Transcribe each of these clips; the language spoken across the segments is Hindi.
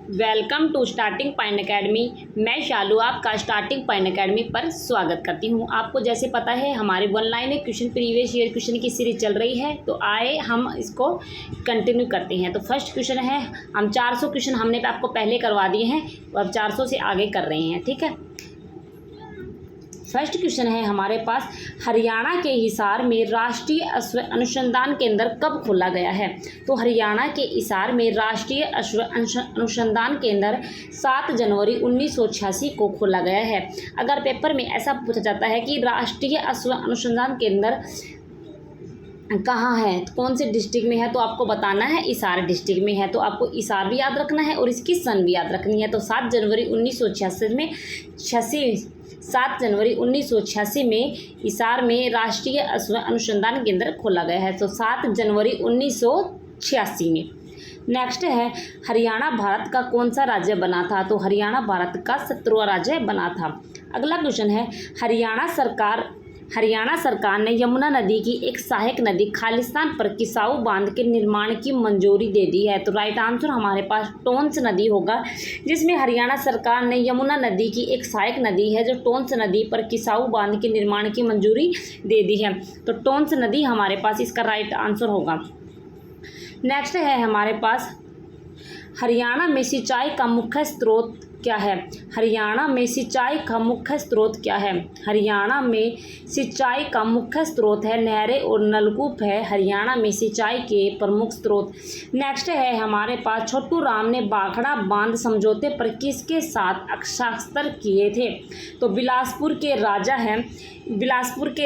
Welcome to starting point academy. मैं शालू आपका स्टार्टिंग पॉइंट एकेडमी पर स्वागत करती हूं। आपको जैसे पता है हमारी 1 line question previous year question की सीरीज चल रही है, तो आए हम इसको कंटिन्यू करते हैं। तो फर्स्ट क्वेश्चन है, हम 400 क्वेश्चन हमने आपको पहले करवा दिए हैं और अब 400 से आगे कर रहे हैं। ठीक है, फर्स्ट क्वेश्चन है हमारे पास, हरियाणा के हिसार में राष्ट्रीय अश्व अनुसंधान केंद्र कब खोला गया है? तो हरियाणा के हिसार में राष्ट्रीय अश्व अनुसंधान केंद्र 7 जनवरी 1986 को खोला गया है। अगर पेपर में ऐसा पूछा जाता है कि राष्ट्रीय अश्व अनुसंधान केंद्र कहाँ है, कौन से डिस्ट्रिक्ट में है, तो आपको बताना है हिसार डिस्ट्रिक्ट में है। तो आपको हिसार भी याद रखना है और इसकी सन भी याद रखनी है। तो 7 जनवरी 1986 में हिसार में राष्ट्रीय अश्व अनुसंधान केंद्र खोला गया है। तो 7 जनवरी 1986 में। नेक्स्ट है, हरियाणा भारत का कौन सा राज्य बना था? तो हरियाणा भारत का 17वां राज्य बना था। अगला क्वेश्चन है, हरियाणा सरकार ने यमुना नदी की एक सहायक नदी खालिस्तान पर किसाऊ बांध के निर्माण की मंजूरी दे दी है। तो राइट आंसर हमारे पास टोंस नदी होगा, जिसमें हरियाणा सरकार ने यमुना नदी की एक सहायक नदी है जो टोंस नदी पर किसाऊ बांध के निर्माण की मंजूरी दे दी है। तो टोंस नदी हमारे पास इसका राइट आंसर होगा। नेक्स्ट है हमारे पास, हरियाणा में सिंचाई का मुख्य स्रोत क्या है? हरियाणा में सिंचाई का मुख्य स्रोत क्या है? हरियाणा में सिंचाई का मुख्य स्रोत है नहरें और नलकूप है हरियाणा में सिंचाई के प्रमुख स्रोत। नेक्स्ट है हमारे पास, छोटू राम ने भाखड़ा बांध समझौते पर किसके साथ हस्ताक्षर किए थे? तो बिलासपुर के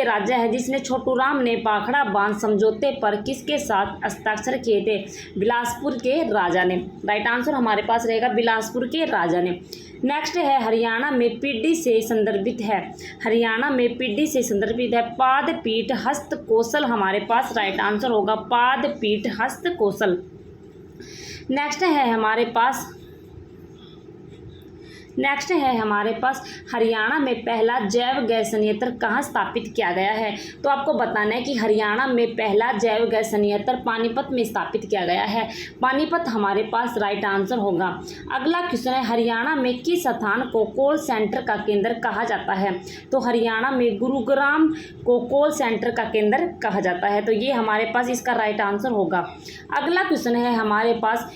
राजा है जिसने छोटू राम ने भाखड़ा बांध समझौते पर किसके साथ हस्ताक्षर किए थे? बिलासपुर के राजा ने। राइट आंसर हमारे पास रहेगा बिलासपुर के राजा ने। नेक्स्ट है, हरियाणा में पीढ़ी से संदर्भित है। हरियाणा में पीढ़ी से संदर्भित है पादपीठ हस्त कौशल, हमारे पास राइट आंसर होगा पादपीठ हस्त कौशल। नेक्स्ट है हमारे पास, हरियाणा में पहला जैव गैस संयंत्र कहाँ स्थापित किया गया है? तो आपको बताना है कि हरियाणा में पहला जैव गैस संयंत्र पानीपत में स्थापित किया गया है। पानीपत हमारे पास राइट आंसर होगा। अगला क्वेश्चन है, हरियाणा में किस स्थान को कॉल सेंटर का केंद्र कहा जाता है? तो हरियाणा में गुरुग्राम को कॉल सेंटर का केंद्र कहा जाता है। तो ये हमारे पास इसका राइट आंसर होगा। अगला क्वेश्चन है हमारे पास,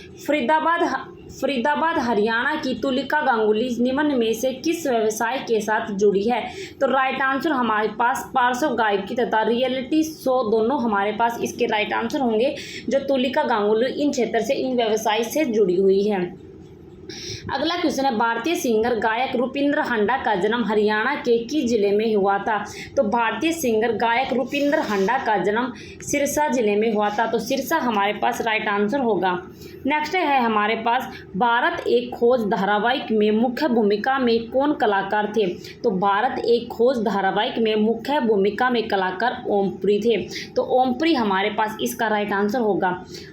फरीदाबाद हरियाणा की तुलिका गांगुली निम्न में से किस व्यवसाय के साथ जुड़ी है? तो राइट आंसर हमारे पास पार्श्व गायकी तथा रियलिटी शो दोनों हमारे पास इसके राइट आंसर होंगे। जो तुलिका गांगुली इन क्षेत्र से, इन व्यवसाय से जुड़ी हुई है। अगला क्वेश्चन है, भारतीय सिंगर गायक रुपिंदर हंडा का जन्म हरियाणा के किस जिले में हुआ था? तो भारतीय सिंगर गायक रुपिंदर हंडा का जन्म सिरसा जिले में हुआ था। तो सिरसा हमारे पास राइट आंसर होगा। नेक्स्ट है हमारे पास, भारत एक खोज धारावाहिक में मुख्य भूमिका में कौन कलाकार थे? तो भारत एक खोज धारावाहिक में मुख्य भूमिका में कलाकार ओमपुरी थे। तो ओमपुरी हमारे पास इसका राइट आंसर होगा।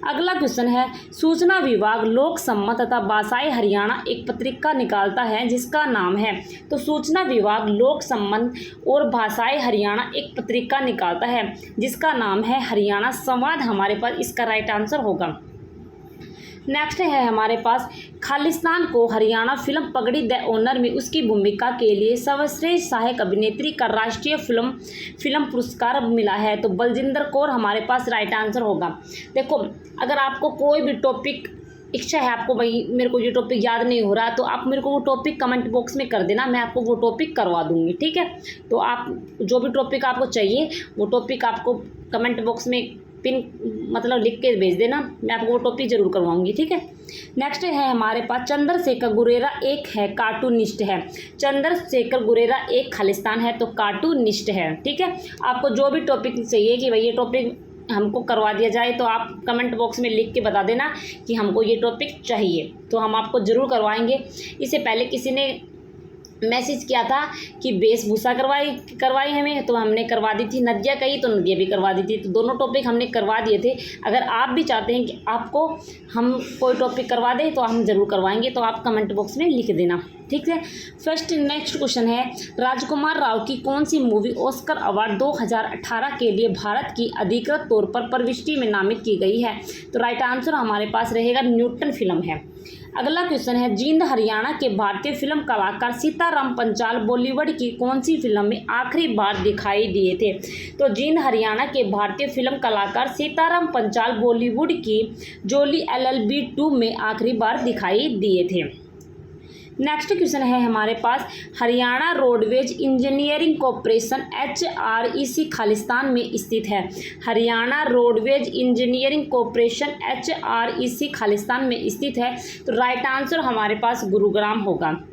अगला क्वेश्चन है, सूचना विभाग लोक सम्मत तथा भाषाई हरियाणा एक पत्रिका निकालता है जिसका नाम है? तो सूचना विभाग लोक सम्मत और भाषाई हरियाणा एक पत्रिका निकालता है जिसका नाम है हरियाणा संवाद, हमारे पास इसका राइट आंसर होगा। नेक्स्ट है हमारे पास, खालिस्तान को हरियाणा फिल्म पगड़ी द ऑनर में उसकी भूमिका के लिए सर्वश्रेष्ठ सहायक अभिनेत्री का राष्ट्रीय फिल्म पुरस्कार मिला है। तो बलजिंदर कौर हमारे पास राइट आंसर होगा। देखो, अगर आपको कोई भी टॉपिक इच्छा है, आपको भाई मेरे को ये टॉपिक याद नहीं हो रहा, तो आप मेरे को वो टॉपिक कमेंट बॉक्स में कर देना, मैं आपको वो टॉपिक करवा दूंगी। ठीक है, तो आप जो भी टॉपिक आपको चाहिए वो टॉपिक आपको कमेंट बॉक्स में लिख के भेज देना, मैं आपको वो टॉपिक जरूर करवाऊंगी। ठीक है, नेक्स्ट है हमारे पास, चंद्रशेखर गुरेरा एक है कार्टूनिस्ट है। चंद्रशेखर गुरेरा एक खालिस्तान है तो कार्टूनिस्ट है। ठीक है, आपको जो भी टॉपिक चाहिए कि भाई ये टॉपिक हमको करवा दिया जाए, तो आप कमेंट बॉक्स में लिख के बता देना कि हमको ये टॉपिक चाहिए, तो हम आपको ज़रूर करवाएंगे। इससे पहले किसी ने मैसेज किया था कि वेशभूषा करवाई हमें, तो हमने करवा दी थी। नदिया कही तो नदिया भी करवा दी थी, तो दोनों टॉपिक हमने करवा दिए थे। अगर आप भी चाहते हैं कि आपको हम कोई टॉपिक करवा दें तो हम ज़रूर करवाएंगे, तो आप कमेंट बॉक्स में लिख देना। ठीक है, नेक्स्ट क्वेश्चन है, राजकुमार राव की कौन सी मूवी ऑस्कर अवार्ड 2018 के लिए भारत की अधिकृत तौर पर प्रविष्टि में नामित की गई है? तो राइट आंसर हमारे पास रहेगा न्यूटन फिल्म है। अगला क्वेश्चन है, जींद हरियाणा के भारतीय फिल्म कलाकार सीताराम पंचाल बॉलीवुड की कौन सी फिल्म में आखिरी बार दिखाई दिए थे? तो जींद हरियाणा के भारतीय फिल्म कलाकार सीताराम पंचाल बॉलीवुड की जोली LLB 2 में आखिरी बार दिखाई दिए थे। नेक्स्ट क्वेश्चन है हमारे पास, Haryana roadways engineering corporation HREC Khalistan में स्थित है। Haryana roadways engineering corporation HREC Khalistan में स्थित है। तो राइट आंसर हमारे पास गुरुग्राम होगा।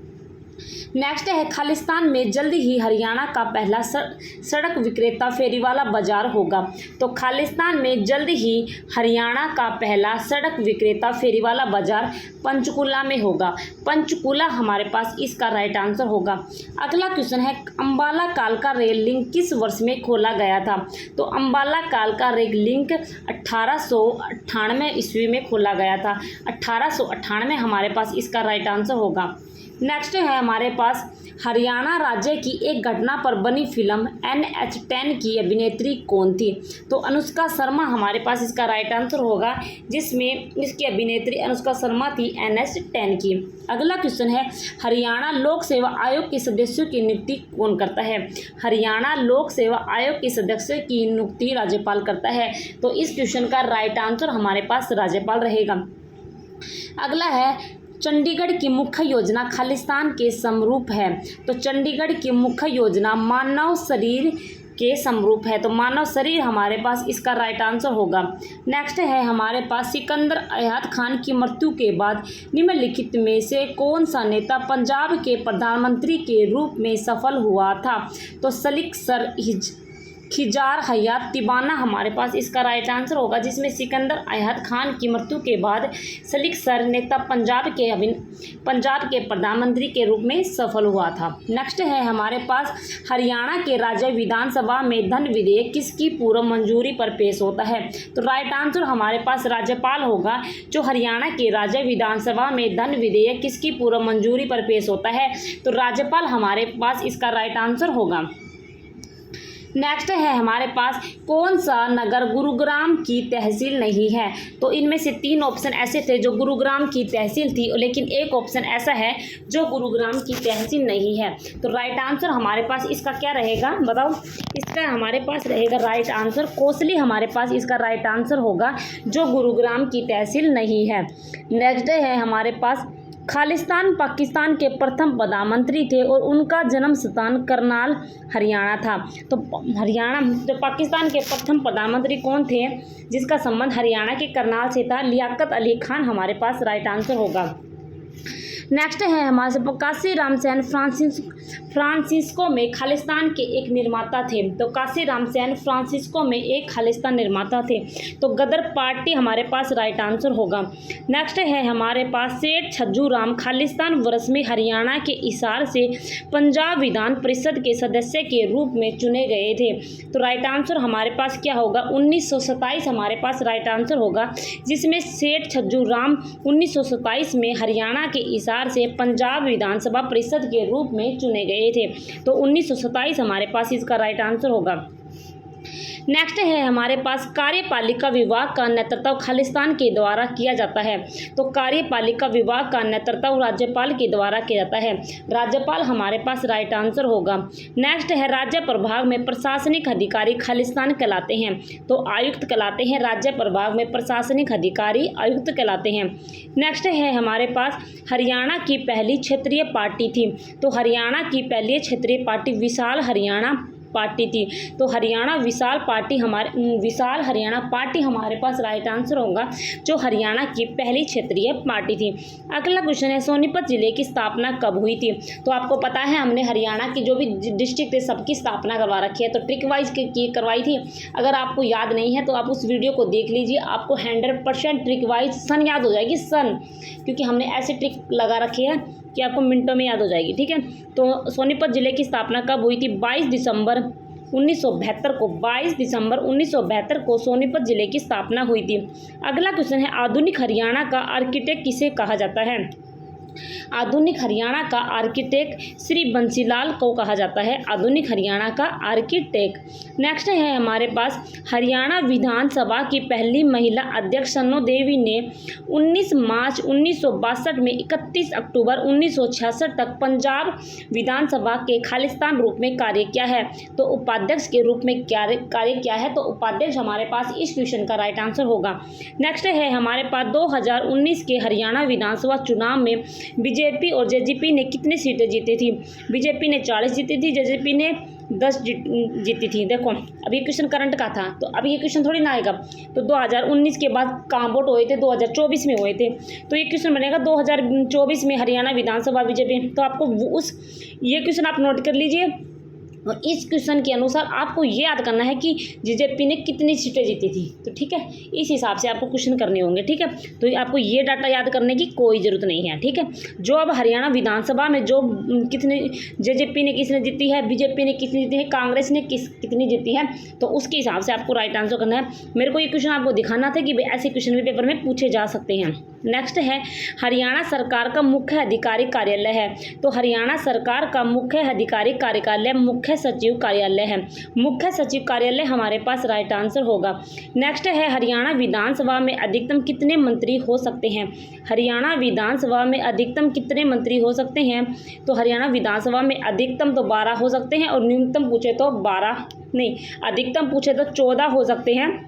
नेक्स्ट है, खालिस्तान में जल्द ही हरियाणा का पहला सड़क विक्रेता फेरीवाला बाजार होगा। तो खालिस्तान में जल्द ही हरियाणा का पहला सड़क विक्रेता फेरीवाला बाजार पंचकूला में होगा। पंचकूला हमारे पास इसका राइट आंसर होगा। अगला क्वेश्चन है, अंबाला कालका रेल लिंक किस वर्ष में खोला गया था? तो अंबाला कालका रेल लिंक 1898 ईस्वी में खोला गया था। 1898 हमारे पास इसका राइट आंसर होगा। नेक्स्ट है हमारे पास, हरियाणा राज्य की एक घटना पर बनी फिल्म NH10 की अभिनेत्री कौन थी? तो अनुष्का शर्मा हमारे पास इसका राइट आंसर होगा, जिसमें इसकी अभिनेत्री अनुष्का शर्मा थी NH10 की। अगला क्वेश्चन है, हरियाणा लोक सेवा आयोग के सदस्यों की नियुक्ति कौन करता है? हरियाणा लोक सेवा आयोग के सदस्यों की नियुक्ति राज्यपाल करता है। तो इस क्वेश्चन का राइट आंसर हमारे पास राज्यपाल रहेगा। अगला है, चंडीगढ़ की मुख्य योजना खालिस्तान के समरूप है। तो चंडीगढ़ की मुख्य योजना मानव शरीर के समरूप है। तो मानव शरीर हमारे पास इसका राइट आंसर होगा। नेक्स्ट है हमारे पास, सिकंदर अयाद खान की मृत्यु के बाद निम्नलिखित में से कौन सा नेता पंजाब के प्रधानमंत्री के रूप में सफल हुआ था? तो सलीक सर खिजार हयात तिबाना हमारे पास इसका राइट आंसर होगा, जिसमें सिकंदर अयाद खान की मृत्यु के बाद सलीक सर नेता पंजाब के प्रधानमंत्री के रूप में सफल हुआ था। नेक्स्ट है हमारे पास, हरियाणा के राज्य विधानसभा में धन विधेयक किसकी पूर्व मंजूरी पर पेश होता है? तो राइट आंसर हमारे पास राज्यपाल होगा। जो हरियाणा के राज्य विधानसभा में धन विधेयक किसकी पूर्व मंजूरी पर पेश होता है? तो राज्यपाल हमारे पास इसका राइट आंसर होगा। नेक्स्ट है हमारे पास, कौन सा नगर गुरुग्राम की तहसील नहीं है? तो इनमें से 3 ऑप्शन ऐसे थे जो गुरुग्राम की तहसील थी, लेकिन एक ऑप्शन ऐसा है जो गुरुग्राम की तहसील नहीं है। तो राइट आंसर हमारे पास इसका क्या रहेगा बताओ? इसका हमारे पास रहेगा राइट आंसर कोसली हमारे पास इसका राइट आंसर होगा, जो गुरुग्राम की तहसील नहीं है। नेक्स्ट है हमारे पास, खालिस्तान पाकिस्तान के प्रथम प्रधानमंत्री थे और उनका जन्म स्थान करनाल हरियाणा था। तो पाकिस्तान के प्रथम प्रधानमंत्री कौन थे जिसका संबंध हरियाणा के करनाल से था? लियाकत अली खान हमारे पास राइट आंसर होगा। नेक्स्ट है हमारे पास, काशी रामसैन फ्रांसिस्को में खालिस्तान के एक निर्माता थे। तो काशी रामसैन फ्रांसिस्को में एक खालिस्तान निर्माता थे। तो गदर पार्टी हमारे पास राइट आंसर होगा। नेक्स्ट है हमारे पास, सेठ छज्जू राम खालिस्तान वर्ष में हरियाणा के हिसार से पंजाब विधान परिषद के सदस्य के रूप में चुने गए थे। तो राइट आंसर हमारे पास क्या होगा? 1927 हमारे पास राइट आंसर होगा, जिसमें सेठ छज्जू राम 1927 में हरियाणा के हिसार से पंजाब विधानसभा परिषद के रूप में चुने गए थे। तो 1927 हमारे पास इसका राइट आंसर होगा। नेक्स्ट है हमारे पास, कार्यपालिका विभाग का नेतृत्व खालिस्तान के द्वारा किया जाता है। तो कार्यपालिका विभाग का नेतृत्व राज्यपाल के द्वारा किया जाता है। राज्यपाल हमारे पास राइट आंसर होगा। नेक्स्ट है, राज्य प्रभाग में प्रशासनिक अधिकारी खालिस्तान कहलाते हैं। तो आयुक्त कहलाते हैं। राज्य प्रभाग में प्रशासनिक अधिकारी आयुक्त कहलाते हैं। नेक्स्ट है हमारे पास, हरियाणा की पहली क्षेत्रीय पार्टी थी। तो हरियाणा की पहली क्षेत्रीय पार्टी विशाल हरियाणा पार्टी थी। तो विशाल हरियाणा पार्टी हमारे पास राइट आंसर होगा, जो हरियाणा की पहली क्षेत्रीय पार्टी थी। अगला क्वेश्चन है, सोनीपत जिले की स्थापना कब हुई थी? तो आपको पता है हमने हरियाणा की जो भी डिस्ट्रिक्ट थे सबकी स्थापना करवा रखी है। तो ट्रिक वाइज करवाई थी। अगर आपको याद नहीं है तो आप उस वीडियो को देख लीजिए, आपको 100% ट्रिक वाइज सन याद हो जाएगी, सन, क्योंकि हमने ऐसे ट्रिक लगा रखी है कि आपको मिनटों में याद हो जाएगी। ठीक है, तो सोनीपत जिले की स्थापना कब हुई थी? 22 दिसंबर 1972 को सोनीपत जिले की स्थापना हुई थी। अगला क्वेश्चन है, आधुनिक हरियाणा का आर्किटेक्ट किसे कहा जाता है? आधुनिक हरियाणा का आर्किटेक्ट श्री बंसीलाल को कहा जाता है, आधुनिक हरियाणा का आर्किटेक्ट। नेक्स्ट है हमारे पास हरियाणा विधानसभा की पहली महिला अध्यक्ष सनो देवी ने 19 मार्च 1962 में 31 अक्टूबर 1966 तक पंजाब विधानसभा के खालिस्तान रूप में कार्य किया है। तो उपाध्यक्ष के रूप में कार्य किया है, तो उपाध्यक्ष हमारे पास इस क्वेश्चन का राइट आंसर होगा। नेक्स्ट है हमारे पास 2019 के हरियाणा विधानसभा चुनाव में बीजेपी और जेजेपी ने कितनी सीटें जीती थी? बीजेपी ने 40 जीती थी, जेजेपी ने 10 जीती थी। देखो अब ये क्वेश्चन करंट का था, तो अब ये क्वेश्चन थोड़ी ना आएगा। तो 2019 के बाद कहाँ वोट हुए थे? 2024 में हुए थे, तो ये क्वेश्चन बनेगा 2024 में हरियाणा विधानसभा बीजेपी। तो आपको ये क्वेश्चन आप नोट कर लीजिए, और इस क्वेश्चन के अनुसार आपको ये याद करना है कि जेजेपी ने कितनी सीटें जीती थी। तो ठीक है, इस हिसाब से आपको क्वेश्चन करने होंगे। ठीक है, तो आपको ये डाटा याद करने की कोई ज़रूरत नहीं है। ठीक है, जो अब हरियाणा विधानसभा में जो कितने जेजेपी ने किसने जीती है, बीजेपी ने कितनी जीती है, कांग्रेस ने कितनी जीती है, तो उसके हिसाब से आपको राइट आंसर करना है। मेरे को ये क्वेश्चन आपको दिखाना था कि ऐसे क्वेश्चन भी पेपर में पूछे जा सकते हैं। नेक्स्ट है हरियाणा सरकार का मुख्य अधिकारी कार्यालय है। तो हरियाणा सरकार का मुख्य अधिकारी कार्यालय मुख्य सचिव कार्यालय है। मुख्य सचिव कार्यालय हमारे पास राइट आंसर होगा। नेक्स्ट है हरियाणा विधानसभा में अधिकतम कितने मंत्री हो सकते हैं? हरियाणा विधानसभा में अधिकतम कितने मंत्री हो सकते हैं? तो हरियाणा विधानसभा में अधिकतम तो 12 हो सकते हैं, और न्यूनतम पूछे तो 12 नहीं, अधिकतम पूछे तो 14 हो सकते हैं।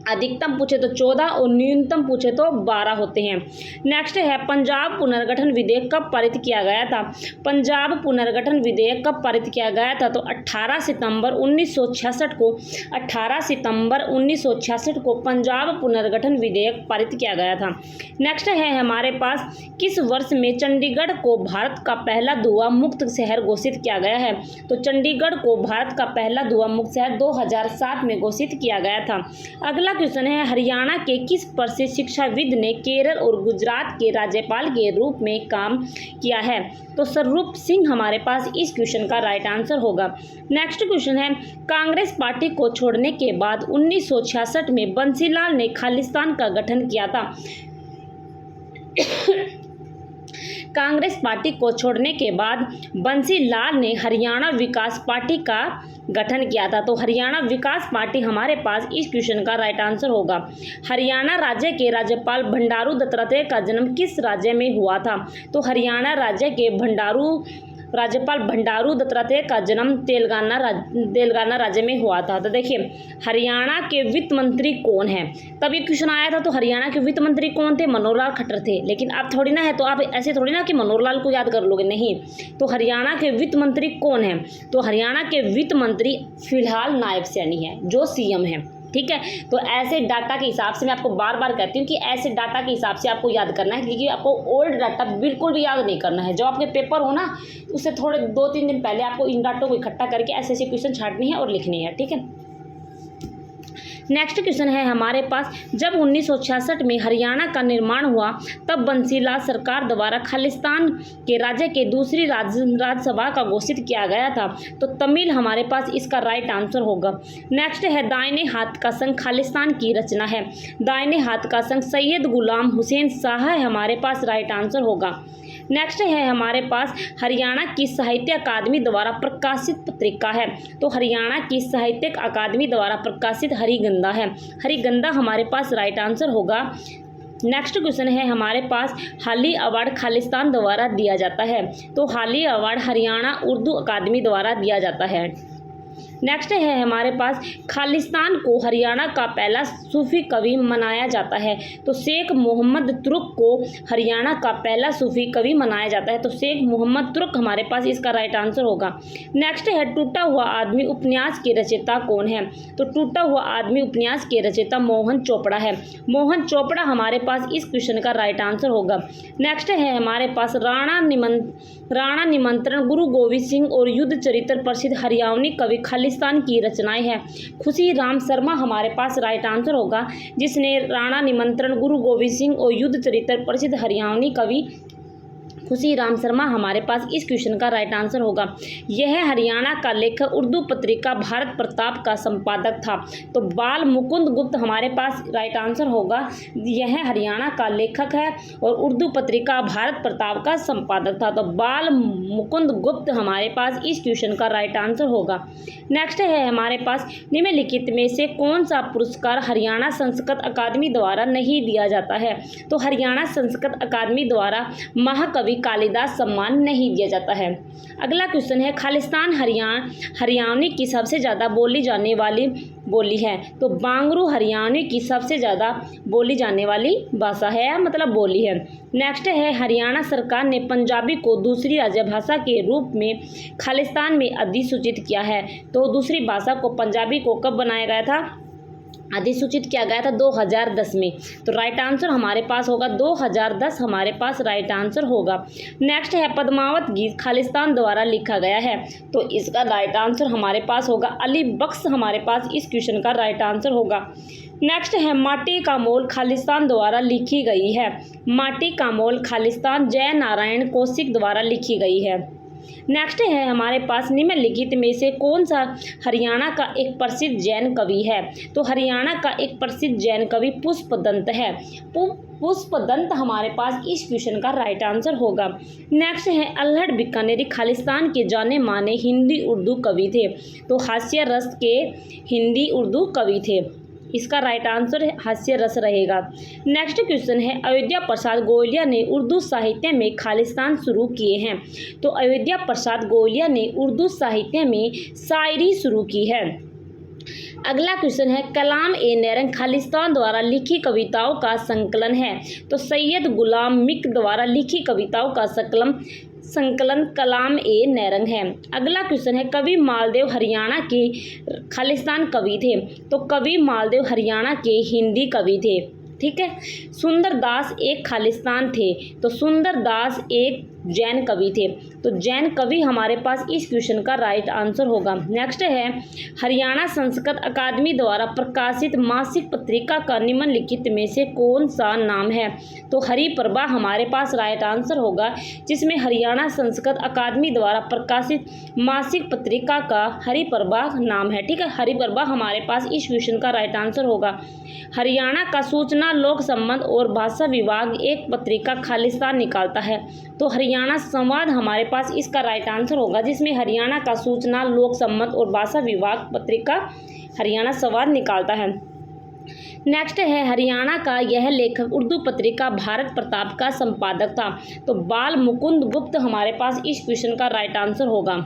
अधिकतम पूछे तो 14 और न्यूनतम पूछे तो 12 होते हैं। नेक्स्ट है पंजाब पुनर्गठन विधेयक कब पारित किया गया था? पंजाब पुनर्गठन विधेयक कब पारित किया गया था? तो 18 सितंबर 1966 को 18 सितंबर 1966 को पंजाब पुनर्गठन विधेयक पारित किया गया था। नेक्स्ट है हमारे पास किस वर्ष में चंडीगढ़ को भारत का पहला धुआं मुक्त शहर घोषित किया गया है? तो चंडीगढ़ को भारत का पहला धुआं मुक्त शहर 2007 में घोषित किया गया था। अगला क्वेश्चन है हरियाणा के किस प्रसिद्ध शिक्षाविद ने केरल और गुजरात के राज्यपाल के रूप में काम किया है? तो स्वरूप सिंह हमारे पास इस क्वेश्चन का राइट आंसर होगा। नेक्स्ट क्वेश्चन है कांग्रेस पार्टी को छोड़ने के बाद 1966 में बंसीलाल ने खालिस्तान का गठन किया था। कांग्रेस पार्टी को छोड़ने के बाद बंसीलाल ने हरियाणा विकास पार्टी का गठन किया था। तो हरियाणा विकास पार्टी हमारे पास इस क्वेश्चन का राइट आंसर होगा। हरियाणा राज्य के राज्यपाल बंडारू दत्तात्रेय का जन्म किस राज्य में हुआ था? तो हरियाणा राज्य के राज्यपाल बंडारू दत्तात्रेय का जन्म तेलंगाना राज्य में हुआ था। तो देखिए हरियाणा के वित्त मंत्री कौन है? तब ये क्वेश्चन आया था, तो हरियाणा के वित्त मंत्री कौन थे? मनोहर लाल खट्टर थे। लेकिन अब थोड़ी ना है, तो आप ऐसे थोड़ी ना कि मनोहर लाल को याद कर लोगे, नहीं। तो हरियाणा के वित्त मंत्री कौन है? तो हरियाणा के वित्त मंत्री फिलहाल नायब सैनी है, जो सीएम है। ठीक है, तो ऐसे डाटा के हिसाब से मैं आपको बार बार कहती हूँ कि ऐसे डाटा के हिसाब से आपको याद करना है, क्योंकि आपको ओल्ड डाटा बिल्कुल भी याद नहीं करना है। जो आपके पेपर हो ना, उससे थोड़े 2-3 दिन पहले आपको इन डाटों को इकट्ठा करके ऐसे ऐसे क्वेश्चन छांटने हैं और लिखने हैं। ठीक है, नेक्स्ट क्वेश्चन है हमारे पास जब 1966 में हरियाणा का निर्माण हुआ तब बंसीलाल सरकार द्वारा खालिस्तान के राज्य के दूसरी राज्यसभा का घोषित किया गया था। तो तमिल हमारे पास इसका राइट आंसर होगा। नेक्स्ट है दाहिने हाथ का संघ खालिस्तान की रचना है। दाहिने हाथ का संघ सैयद गुलाम हुसैन शाह हमारे पास राइट आंसर होगा। नेक्स्ट है हमारे पास हरियाणा की साहित्य अकादमी द्वारा प्रकाशित पत्रिका है। तो हरियाणा की साहित्य अकादमी द्वारा प्रकाशित हरिगंधा है। हरिगंधा हमारे पास राइट आंसर होगा। नेक्स्ट क्वेश्चन है हमारे पास हाली अवार्ड खालिस्तान द्वारा दिया जाता है। तो हाली अवार्ड हरियाणा उर्दू अकादमी द्वारा दिया जाता है। नेक्स्ट है हमारे पास खालिस्तान को हरियाणा का पहला सूफी कवि मनाया जाता है। तो शेख मोहम्मद तुर्क को हरियाणा का पहला सूफी कवि मनाया जाता है। तो शेख मोहम्मद तुर्क हमारे पास इसका राइट आंसर होगा। नेक्स्ट है टूटा हुआ आदमी उपन्यास के रचयिता कौन है? तो टूटा हुआ आदमी उपन्यास के रचयिता मोहन चोपड़ा है। मोहन चोपड़ा हमारे पास इस क्वेश्चन का राइट आंसर होगा। नेक्स्ट है हमारे पास राणा निमंत्रण, गुरु गोविंद सिंह और युद्ध चरित्र प्रसिद्ध हरियाणवी कवि खालिस्तान की रचनाएं हैं। खुशी राम शर्मा हमारे पास राइट आंसर होगा, जिसने राणा निमंत्रण, गुरु गोविंद सिंह और युद्ध चरित्र प्रसिद्ध हरियाणवी कवि खुशीराम शर्मा हमारे पास इस क्वेश्चन का राइट आंसर होगा। यह हरियाणा का लेखक उर्दू पत्रिका भारत प्रताप का संपादक था। तो बाल मुकुंद गुप्त हमारे पास राइट आंसर होगा। यह हरियाणा का लेखक है और उर्दू पत्रिका भारत प्रताप का संपादक था। तो बाल मुकुंद गुप्त हमारे पास इस क्वेश्चन का राइट आंसर होगा। नेक्स्ट है हमारे पास, निम्नलिखित में से कौन सा पुरस्कार हरियाणा संस्कृत अकादमी द्वारा नहीं दिया जाता है? तो हरियाणा संस्कृत अकादमी द्वारा महाकवि कालिदास सम्मान नहीं दिया जाता है। अगला क्वेश्चन है, खालिस्तान हरियाणवी की सबसे ज़्यादा बोली जाने वाली बोली है। तो बांगरू हरियाणवी की सबसे ज़्यादा बोली जाने वाली भाषा है, मतलब बोली है। नेक्स्ट है, हरियाणा सरकार ने पंजाबी को दूसरी राजभाषा के रूप में खालिस्तान में अधिसूचित किया है। तो दूसरी भाषा को पंजाबी को कब बनाया गया था? अधिसूचित किया गया था 2010 में। तो राइट आंसर हमारे पास होगा 2010 हमारे पास राइट आंसर होगा। नेक्स्ट है, पद्मावत गीत खालिस्तान द्वारा लिखा गया है। तो इसका राइट आंसर हमारे पास होगा अली बख्श हमारे पास इस क्वेश्चन का राइट आंसर होगा। नेक्स्ट है, माटी का मोल खालिस्तान द्वारा लिखी गई है। माटी का मोल खालिस्तान जय नारायण कौशिक द्वारा लिखी गई है। नेक्स्ट है हमारे पास, निम्नलिखित में से कौन सा हरियाणा का एक प्रसिद्ध जैन कवि है? तो हरियाणा का एक प्रसिद्ध जैन कवि पुष्पदंत है। पुष्पदंत हमारे पास इस क्वेश्चन का राइट आंसर होगा। नेक्स्ट है, अल्हड़ बीकानेरी खालिस्तान के जाने माने हिंदी उर्दू कवि थे। तो हास्य रस के हिंदी उर्दू कवि थे। इसका राइट आंसर हास्य रस रहेगा। नेक्स्ट क्वेश्चन है, अयोध्या प्रसाद गोयलिया ने उर्दू साहित्य में खालिस्तान शुरू किए हैं। तो अयोध्या प्रसाद गोयलिया ने उर्दू साहित्य में शायरी शुरू की है। अगला क्वेश्चन है, कलाम ए नैरंग खालिस्तान द्वारा लिखी कविताओं का संकलन है। तो सैयद गुलाम मिक द्वारा लिखी कविताओं का संकलन कलाम ए नैरंग है। अगला क्वेश्चन है, कवि मालदेव हरियाणा के खालिस्तान कवि थे। तो कवि मालदेव हरियाणा के हिंदी कवि थे। ठीक है। सुंदर दास एक खालिस्तान थे। तो सुंदर दास एक जैन कवि थे। तो जैन कवि हमारे पास इस क्वेश्चन का राइट आंसर होगा। नेक्स्ट है, हरियाणा संस्कृत अकादमी द्वारा प्रकाशित मासिक पत्रिका का निम्नलिखित में से कौन सा नाम है? तो हरिप्रभा हमारे पास राइट आंसर होगा, जिसमें हरियाणा संस्कृत अकादमी द्वारा प्रकाशित मासिक पत्रिका का हरिप्रभा नाम है। ठीक है, हरिप्रभा हमारे पास इस क्वेश्चन का राइट आंसर होगा। हरियाणा का सूचना लोक संबंध और भाषा विभाग एक पत्रिका खालिस्तान निकालता है। तो हरियाणा संवाद हमारे पास इसका राइट आंसर होगा, जिसमें हरियाणा का सूचना लोक संबंध और भाषा विभाग पत्रिका हरियाणा संवाद निकालता है। नेक्स्ट है, हरियाणा का यह लेखक उर्दू पत्रिका भारत प्रताप का संपादक था। तो बाल मुकुंद गुप्त हमारे पास इस क्वेश्चन का राइट आंसर होगा।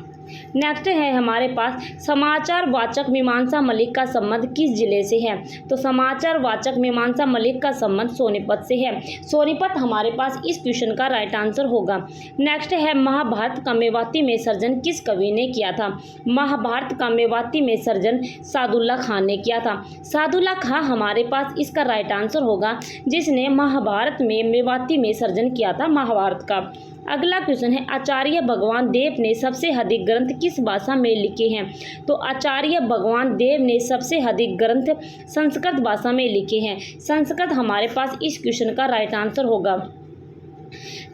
नेक्स्ट है हमारे पास, समाचार वाचक मीमांसा मलिक का संबंध किस जिले से है? तो समाचार वाचक मीमांसा मलिक का संबंध सोनीपत से है। सोनीपत हमारे पास इस क्वेश्चन का राइट आंसर होगा। नेक्स्ट है, महाभारत का मेवाती में सर्जन किस कवि ने किया था? महाभारत का मेवाती में सर्जन सादुल्ला खान ने किया था। सादुल्ला खां हमारे पास इसका राइट आंसर होगा, जिसने महाभारत में मेवाती में सर्जन किया था महाभारत का। अगला क्वेश्चन है, आचार्य भगवान देव ने सबसे अधिक ग्रंथ किस भाषा में लिखे हैं? तो आचार्य भगवान देव ने सबसे अधिक ग्रंथ संस्कृत भाषा में लिखे हैं। संस्कृत हमारे पास इस क्वेश्चन का राइट आंसर होगा।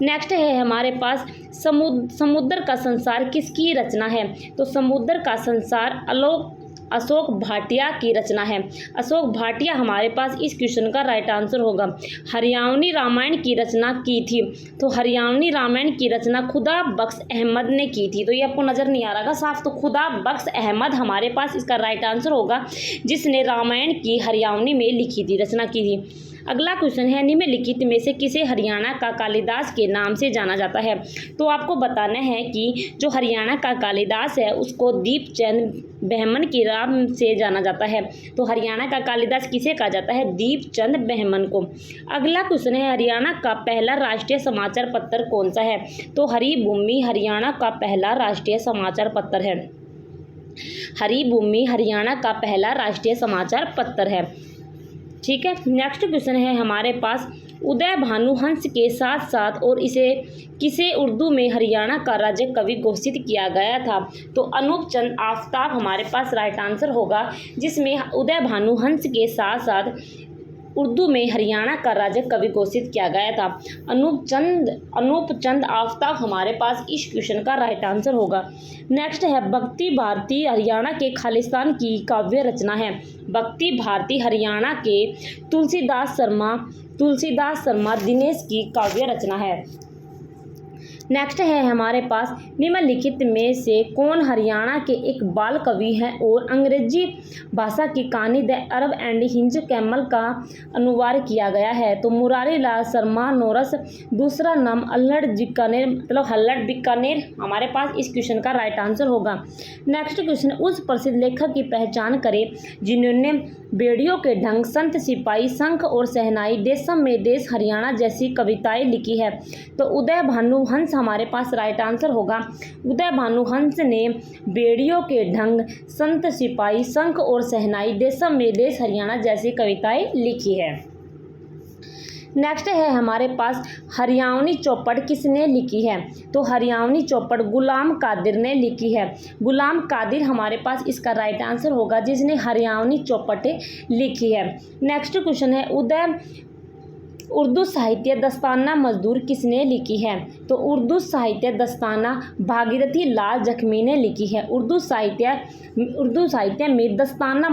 नेक्स्ट है हमारे पास, समुद्र का संसार किसकी रचना है? तो समुद्र का संसार अशोक भाटिया की रचना है। अशोक भाटिया हमारे पास इस क्वेश्चन का राइट आंसर होगा। हरियाणवी रामायण की रचना की थी। तो हरियाणवी रामायण की रचना खुदा बख्श अहमद ने की थी। तो ये आपको नज़र नहीं आ रहा साफ, तो खुदा बख्श अहमद हमारे पास इसका राइट आंसर होगा, जिसने रामायण की हरियाणवी में लिखी थी, रचना की थी। अगला क्वेश्चन है, निम्नलिखित में से किसे हरियाणा का कालिदास के नाम से जाना जाता है? तो आपको बताना है कि जो हरियाणा का कालिदास है उसको दीपचंद बहमन के नाम से जाना जाता है। तो हरियाणा का कालिदास किसे कहा जाता है? दीपचंद बहमन को। अगला क्वेश्चन है, हरियाणा का पहला राष्ट्रीय समाचार पत्र कौन सा है? तो हरिभूमि हरियाणा का पहला राष्ट्रीय समाचार पत्र है। हरिभूमि हरियाणा का पहला राष्ट्रीय समाचार पत्र है। ठीक है। नेक्स्ट क्वेश्चन है हमारे पास, उदय भानु हंस के साथ साथ और इसे किसे उर्दू में हरियाणा का राज्य कवि घोषित किया गया था? तो अनूप चंद आफ्ताब हमारे पास राइट आंसर होगा, जिसमें उदय भानु हंस के साथ साथ उर्दू में हरियाणा का राज्य कवि घोषित किया गया था? अनूप चंद आफ्ताब हमारे पास इस क्वेश्चन का राइट आंसर होगा। नेक्स्ट है भक्ति भारती हरियाणा के खालिस्तान की काव्य रचना है। भक्ति भारती हरियाणा के तुलसीदास शर्मा दिनेश की काव्य रचना है। नेक्स्ट है हमारे पास निम्नलिखित में से कौन हरियाणा के एक बाल कवि हैं और अंग्रेजी भाषा की कहानी the Arab and hinge camel का अनुवाद किया गया है? तो मुरारी लाल शर्मा नोरस, दूसरा नाम अल्हड़ बीकानेर हमारे पास इस क्वेश्चन का राइट आंसर होगा। नेक्स्ट क्वेश्चन, उस प्रसिद्ध लेखक की पहचान करें जिन्होंने बेड़ियों के ढंग, संत सिपाही, शंख और शहनाई, देशम में देश, हरियाणा जैसी कविताएं लिखी है? तो उदय भानु हंस हमारे पास राइट आंसर होगा। उदय भानु हंस ने बेड़ियों के ढंग, संत सिपाही, शंख और शहनाई, देशम में देश, हरियाणा जैसी कविताएं लिखी है। नेक्स्ट है हमारे पास हरियाणवी चौपड़ किसने लिखी है? तो हरियाणवी चौपड़ गुलाम कादिर ने लिखी है। गुलाम कादिर हमारे पास इसका राइट आंसर होगा जिसने हरियाणवी चौपटें लिखी है। नेक्स्ट क्वेश्चन है उर्दू साहित्य दस्ताना मजदूर किसने लिखी है? तो उर्दू साहित्य दस्ताना भागीरथी लाल जख्मी ने लिखी है। उर्दू साहित्य में दस्ताना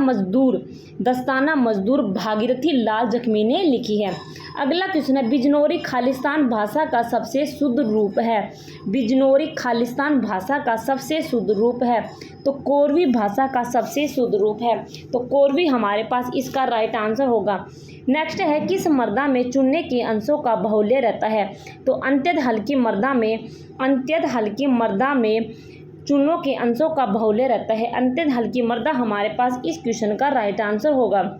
मजदूर भागीरथी लाल जख्मी ने लिखी है। अगला क्वेश्चन है बिजनौरी खालिस्तान भाषा का सबसे शुद्ध रूप है? बिजनौरी खालिस्तान भाषा का सबसे शुद्ध रूप है तो कोरवी भाषा का सबसे शुद्ध रूप है। तो कोरवी हमारे पास इसका राइट आंसर होगा। नेक्स्ट है किस मर्दा में चुनने के अंशों का बाहुल्य रहता है? तो अंत्यद हल्की मर्दा में चुनों के अंशों का बाहुल्य रहता है। अंत्यद हल्की मर्दा हमारे पास इस क्वेश्चन का राइट आंसर होगा।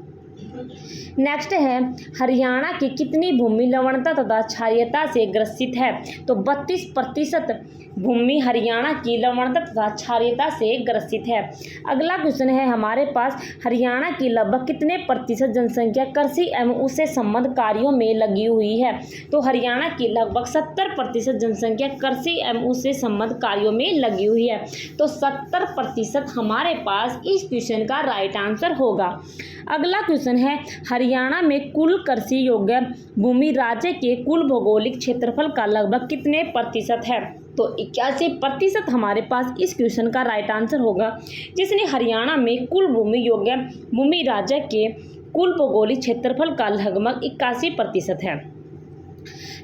नेक्स्ट है हरियाणा की कितनी भूमि लवणता तथा क्षारीयता से ग्रसित है? तो 32% भूमि हरियाणा की लवणता तथा क्षारीयता से ग्रसित है। अगला क्वेश्चन है हमारे पास हरियाणा की लगभग कितने प्रतिशत जनसंख्या कृषि एवं उससे संबद्ध कार्यों में लगी हुई है? तो हरियाणा की लगभग 70% जनसंख्या कृषि एवं उससे संबद्ध कार्यों में लगी हुई है। तो 70% हमारे पास इस क्वेश्चन का राइट आंसर होगा। अगला क्वेश्चन है हरियाणा में कुल कृषि योग्य भूमि राज्य के कुल भौगोलिक क्षेत्रफल का लगभग कितने प्रतिशत है? तो 81% हमारे पास इस क्वेश्चन का राइट आंसर होगा जिसने हरियाणा में कुल भूमि योग्य भूमि राज्य के कुल भौगोलिक क्षेत्रफल का लगभग 81% है।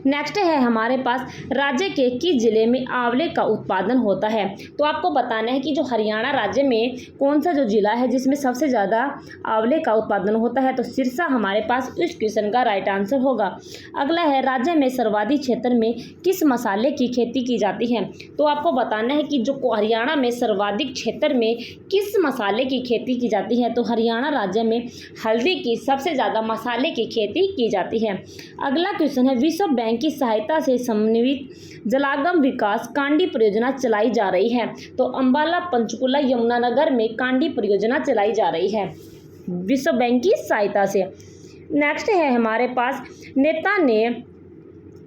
नेक्स्ट है हमारे पास राज्य के किस जिले में आंवले का उत्पादन होता है? तो आपको बताना है कि जो हरियाणा राज्य में कौन सा जो जिला है जिसमें सबसे ज़्यादा आंवले का उत्पादन होता है? तो सिरसा हमारे पास इस क्वेश्चन का राइट आंसर होगा। अगला है राज्य में सर्वाधिक क्षेत्र में किस मसाले की खेती की जाती है? तो आपको बताना है कि जो हरियाणा में सर्वाधिक क्षेत्र में किस मसाले की खेती की जाती है? तो हरियाणा राज्य में हल्दी की सबसे ज़्यादा मसाले की खेती की जाती है। अगला क्वेश्चन है विश्व बैंक की सहायता से समन्वित जलागम विकास कांडी परियोजना चलाई जा रही है? तो अंबाला, पंचकुला, यमुनानगर में कांडी परियोजना चलाई जा रही है विश्व बैंक की सहायता से। नेक्स्ट है हमारे पास नेता ने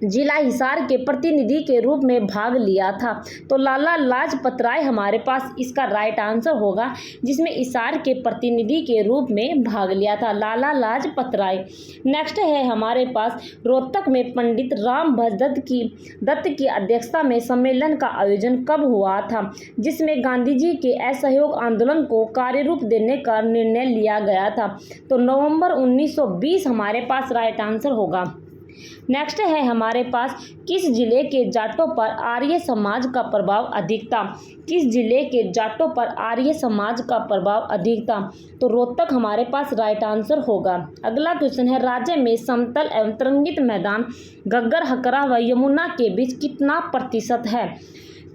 जिला हिसार के प्रतिनिधि के रूप में भाग लिया था? तो लाला लाजपत राय हमारे पास इसका राइट आंसर होगा जिसमें हिसार के प्रतिनिधि के रूप में भाग लिया था लाला लाजपत राय। नेक्स्ट है हमारे पास रोहतक में पंडित राम दत्त की अध्यक्षता में सम्मेलन का आयोजन कब हुआ था जिसमें गांधी जी के असहयोग आंदोलन को कार्यरूप देने का निर्णय लिया गया था? तो नवंबर 1920 हमारे पास राइट आंसर होगा। नेक्स्ट है हमारे पास किस जिले के जाटों पर आर्य समाज का प्रभाव अधिक था? किस जिले के जाटों पर आर्य समाज का प्रभाव अधिक था? तो रोहतक हमारे पास राइट आंसर होगा। अगला क्वेश्चन है राज्य में समतल एवं तरंगित मैदान घग्गर, हकरा व यमुना के बीच कितना प्रतिशत है?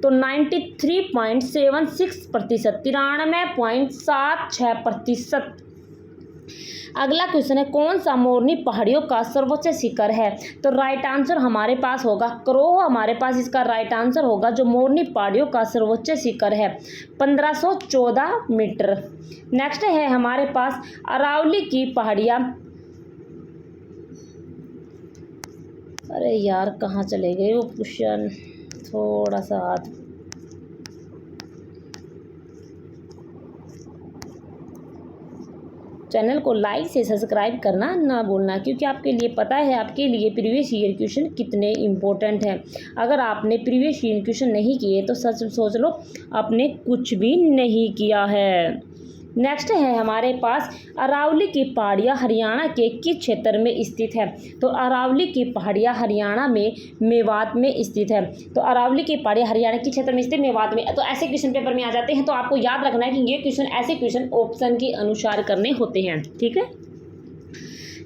तो 93.76%, 93.76%। अगला क्वेश्चन है कौन सा मोरनी पहाड़ियों का सर्वोच्च शिखर है? तो राइट आंसर हमारे पास होगा क्रोह हमारे पास इसका राइट आंसर होगा जो मोरनी पहाड़ियों का सर्वोच्च शिखर है 1514 मीटर। नेक्स्ट है हमारे पास अरावली की पहाड़ियाँ। अरे यार कहाँ चले गए वो क्वेश्चन, थोड़ा सा हाथ चैनल को लाइक से सब्सक्राइब करना ना भूलना, क्योंकि आपके लिए पता है आपके लिए प्रीवियस ईयर क्वेश्चन कितने इम्पोर्टेंट हैं। अगर आपने प्रीवियस ईयर क्वेश्चन नहीं किए तो सच सोच लो आपने कुछ भी नहीं किया है। नेक्स्ट है हमारे पास अरावली की पहाड़ियाँ हरियाणा के किस क्षेत्र में स्थित है। तो अरावली की पहाड़ियाँ हरियाणा में मेवात में स्थित है। तो अरावली की पहाड़ियाँ हरियाणा किस क्षेत्र में स्थित, मेवात में। तो ऐसे क्वेश्चन पेपर में आ जाते हैं, तो आपको याद रखना है कि ये क्वेश्चन ऐसे क्वेश्चन ऑप्शन के अनुसार करने होते हैं, ठीक है।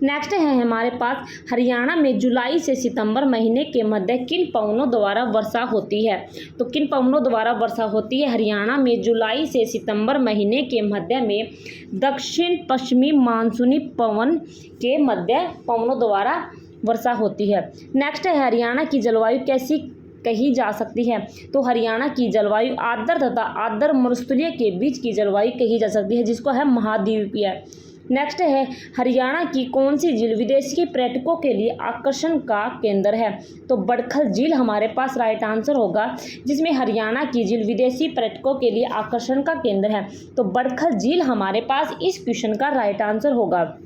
नेक्स्ट है हमारे पास हरियाणा में जुलाई से सितंबर महीने के मध्य किन पवनों द्वारा वर्षा होती है। तो किन पवनों द्वारा वर्षा होती है हरियाणा में जुलाई से सितंबर महीने के मध्य में दक्षिण पश्चिमी मानसूनी पवन के मध्य पवनों द्वारा वर्षा होती है। नेक्स्ट है हरियाणा की जलवायु कैसी कही जा सकती है। तो हरियाणा की जलवायु आर्द्र तथा आर्द्र मरुस्थलीय के बीच की जलवायु कही जा सकती है, जिसको है महाद्वीपीय। नेक्स्ट है हरियाणा की कौन सी झील विदेशी पर्यटकों के लिए आकर्षण का केंद्र है। तो बड़खल झील हमारे पास राइट आंसर होगा, जिसमें हरियाणा की झील विदेशी पर्यटकों के लिए आकर्षण का केंद्र है। तो बड़खल झील हमारे पास इस क्वेश्चन का राइट आंसर होगा।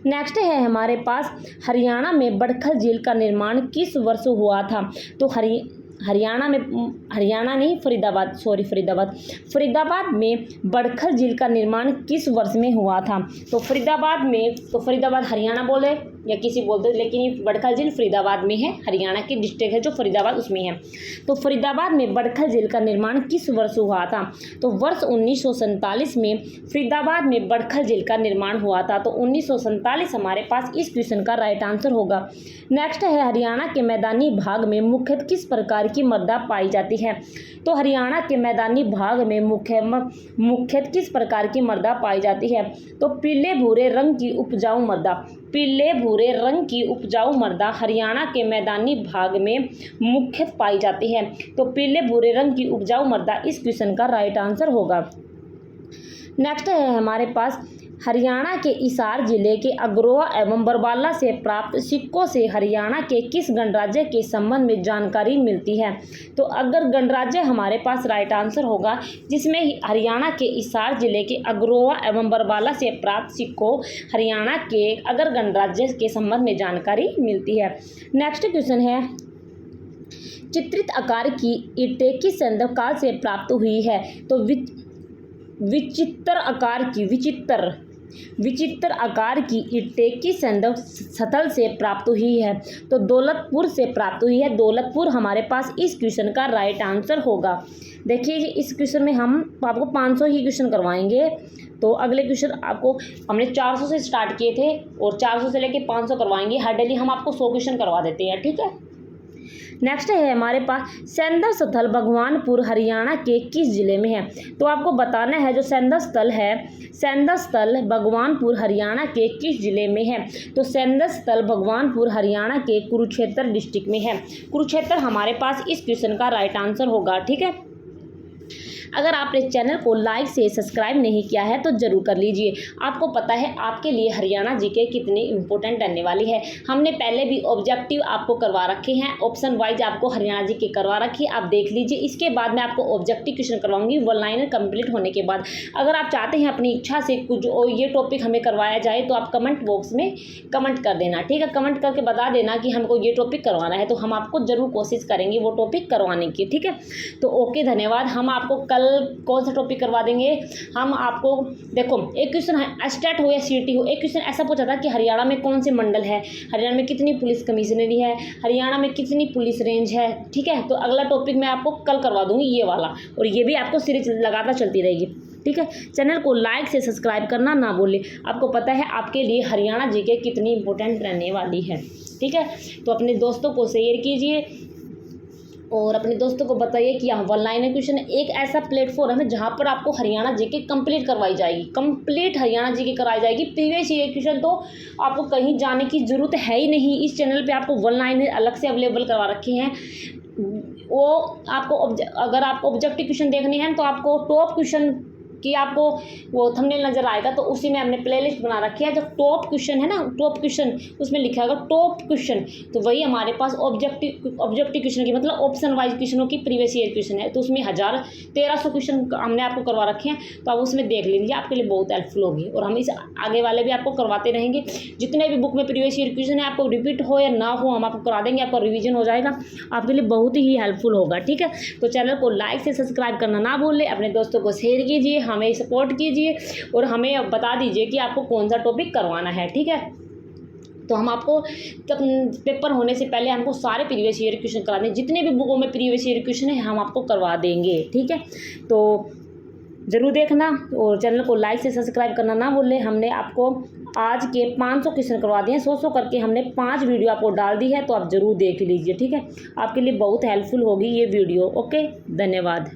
नेक्स्ट है हमारे पास हरियाणा में बड़खल झील का निर्माण किस वर्ष हुआ था। तो फरीदाबाद में बड़खल झील का निर्माण किस वर्ष में हुआ था। तो फरीदाबाद हरियाणा बोले या किसी बोलते, लेकिन ये बड़खल झील फरीदाबाद में है, हरियाणा की डिस्ट्रिक्ट है जो फरीदाबाद उसमें है। तो फरीदाबाद में बड़खल झील का निर्माण किस वर्ष हुआ था। तो वर्ष 1947 में फरीदाबाद में बड़खल झील का निर्माण हुआ था। तो 1947 हमारे पास इस क्वेश्चन का राइट आंसर होगा। नेक्स्ट है हरियाणा के मैदानी भाग में मुख्यतः किस प्रकार की मृदा पाई जाती है। तो हरियाणा के मैदानी भाग में मुख्यतः किस प्रकार की मृदा पाई जाती है। तो पीले भूरे रंग की उपजाऊ मृदा हरियाणा के मैदानी भाग में मुख्यतः पाई जाती है। तो पीले भूरे रंग की उपजाऊ मृदा इस क्वेश्चन का राइट आंसर होगा। नेक्स्ट है हमारे पास हरियाणा के हिसार जिले के अग्रोहा एवं बरवाला से प्राप्त सिक्कों से हरियाणा के किस गणराज्य के संबंध में जानकारी मिलती है। तो अगर गणराज्य हमारे पास राइट आंसर होगा, जिसमें हरियाणा के हिसार जिले के अग्रोहा एवं बरवाला से प्राप्त सिक्कों हरियाणा के अगर गणराज्य के संबंध में जानकारी मिलती है। नेक्स्ट क्वेश्चन है चित्रित आकार की ईंटें किस संदर्भ काल से प्राप्त हुई है। तो विचित्र आकार की ईंटें किस संदर्भ स्थल से प्राप्त हुई है। तो दौलतपुर से प्राप्त हुई है। दौलतपुर हमारे पास इस क्वेश्चन का राइट आंसर होगा। देखिए इस क्वेश्चन में हम आपको 500 ही क्वेश्चन करवाएंगे। तो अगले क्वेश्चन आपको हमने 400 से स्टार्ट किए थे और 400 से लेके 500 करवाएंगे। हर डेली हम आपको 100 क्वेश्चन करवा देते हैं, ठीक है। नेक्स्ट है हमारे पास सेंदर स्थल भगवानपुर हरियाणा के किस जिले में है। तो आपको बताना है जो सेंदर स्थल भगवानपुर हरियाणा के किस जिले में है। तो सेंदर स्थल भगवानपुर हरियाणा के कुरुक्षेत्र डिस्ट्रिक्ट में है। कुरुक्षेत्र हमारे पास इस क्वेश्चन का राइट आंसर होगा, ठीक है। अगर आपने चैनल को लाइक से सब्सक्राइब नहीं किया है तो ज़रूर कर लीजिए। आपको पता है आपके लिए हरियाणा जीके कितनी इंपॉर्टेंट रहने वाली है। हमने पहले भी ऑब्जेक्टिव आपको करवा रखे हैं, ऑप्शन वाइज आपको हरियाणा जीके करवा रखी है, आप देख लीजिए। इसके बाद मैं आपको ऑब्जेक्टिव क्वेश्चन करवाऊंगी वन लाइनर कंप्लीट होने के बाद। अगर आप चाहते हैं अपनी इच्छा से कुछ ये टॉपिक हमें करवाया जाए तो आप कमेंट बॉक्स में कमेंट कर देना, ठीक है। कमेंट करके बता देना कि हमको ये टॉपिक करवाना है, तो हम आपको ज़रूर कोशिश करेंगे वो टॉपिक करवाने की, ठीक है। तो ओके, धन्यवाद। हम आपको कल कौन सा टॉपिक करवा देंगे, हम आपको देखो एक क्वेश्चन है स्टेट हो या सीटी हो, एक क्वेश्चन ऐसा पूछा था कि हरियाणा में कौन से मंडल है, हरियाणा में कितनी पुलिस कमिश्नरी है, हरियाणा में कितनी पुलिस रेंज है, ठीक है। तो अगला टॉपिक मैं आपको कल करवा दूंगी ये वाला, और ये भी आपको सीरीज लगातार चलती रहेगी, ठीक है। चैनल को लाइक से सब्सक्राइब करना ना भूलें। आपको पता है आपके लिए हरियाणा जीके कितनी इंपॉर्टेंट रहने वाली है, ठीक है। तो अपने दोस्तों को शेयर कीजिए और अपने दोस्तों को बताइए कि यहाँ वन लाइनर क्वेश्चन एक ऐसा प्लेटफॉर्म है जहाँ पर आपको हरियाणा जीके कंप्लीट करवाई जाएगी, कंप्लीट हरियाणा जीके कराई जाएगी। प्रीवियस ईयर क्वेश्चन तो आपको कहीं जाने की ज़रूरत है ही नहीं, इस चैनल पे आपको वन लाइनर अलग से अवेलेबल करवा रखे हैं। वो आपको अगर आपको ऑब्जेक्टिव क्वेश्चन देखने हैं तो आपको टॉप क्वेश्चन कि आपको वो थंबनेल नज़र आएगा, तो उसी में हमने प्लेलिस्ट बना रखी है। जो टॉप क्वेश्चन है ना, टॉप क्वेश्चन, उसमें लिखा होगा टॉप क्वेश्चन, तो वही हमारे पास ऑब्जेक्टिव क्वेश्चन की मतलब ऑप्शन वाइज क्वेश्चनों की प्रीवियस ईयर क्वेश्चन है। तो उसमें 1300 क्वेश्चन हमने आपको करवा रखे हैं, तो आप उसमें देख लीजिए, आपके लिए बहुत हेल्पफुल होगी। और हम इस आगे वाले भी आपको करवाते रहेंगे। जितने भी बुक में प्रीवियस ईयर क्वेश्चन है, आपको रिपीट हो या ना हो, हम आपको करा देंगे, आपका रिवीजन हो जाएगा, आपके लिए बहुत ही हेल्पफुल होगा। ठीक है, तो चैनल को लाइक से सब्सक्राइब करना ना भूलें, अपने दोस्तों को शेयर कीजिए, हमें सपोर्ट कीजिए और हमें बता दीजिए कि आपको कौन सा टॉपिक करवाना है। ठीक है, तो हम आपको पेपर होने से पहले हमको सारे प्रीवियस ईयर क्वेश्चन करा दें, जितने भी बुकों में प्रीवियस ईयर क्वेश्चन है हम आपको करवा देंगे। ठीक है, तो ज़रूर देखना और चैनल को लाइक से सब्सक्राइब करना ना भूलें। हमने आपको आज के 500 क्वेश्चन करवा दिए हैं, 100 करके हमने 5 वीडियो आपको डाल दी है, तो आप ज़रूर देख लीजिए। ठीक है, आपके लिए बहुत हेल्पफुल होगी ये वीडियो। ओके, धन्यवाद।